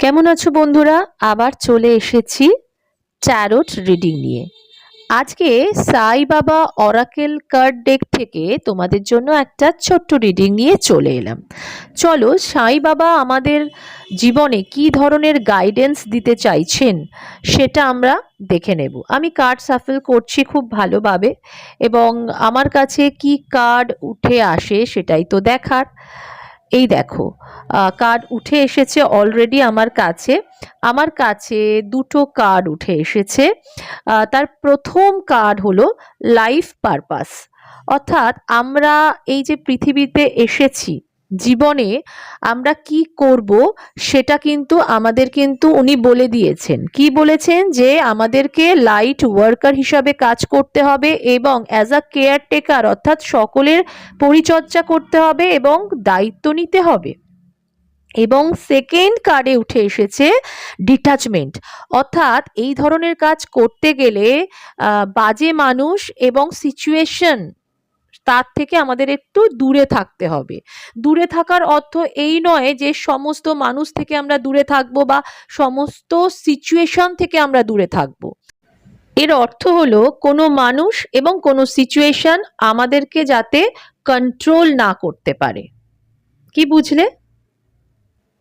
কেমন আছো বন্ধুরা? আবার চলে এসেছি ট্যারোট রিডিং নিয়ে। আজকে সাই বাবা অরাকেল কার্ড ডেক থেকে তোমাদের জন্য একটা ছোট্ট রিডিং নিয়ে চলে এলাম। চলো সাই বাবা আমাদের জীবনে কি ধরনের গাইডেন্স দিতে চাইছেন সেটা আমরা দেখে নেব। আমি কার্ড সাফল করছি খুব ভালোভাবে, এবং আমার কাছে কি কার্ড উঠে আসে সেটাই তো দেখার। এই দেখো, কার্ড উঠে এসেছে অলরেডি আমার কাছে দুটো কার্ড উঠে এসেছে। তার প্রথম কার্ড হলো লাইফ পারপাস, অর্থাৎ আমরা এই যে পৃথিবীতে এসেছি, জীবনে আমরা কি করব সেটা কিন্তু আমাদের কিন্তু উনি বলে দিয়েছেন। কি বলেছেন? যে আমাদেরকে লাইট ওয়ার্কার হিসাবে কাজ করতে হবে এবং অ্যাজ আ কেয়ারটেকার অর্থাৎ সকলের পরিচর্যা করতে হবে এবং দায়িত্ব নিতে হবে। এবং সেকেন্ড কার্ডে উঠে এসেছে ডিটাচমেন্ট, অর্থাৎ এই ধরনের কাজ করতে গেলে বাজে মানুষ এবং সিচুয়েশন তার থেকে আমাদের একটু দূরে থাকতে হবে। দূরে থাকার অর্থ এই নয় যে সমস্ত মানুষ থেকে আমরা দূরে থাকবো বা সমস্ত সিচুয়েশন থেকে আমরা দূরে থাকবো। এর অর্থ হলো কোনো মানুষ এবং কোনো সিচুয়েশন আমাদেরকে যাতে কন্ট্রোল না করতে পারে। কি বুঝলে?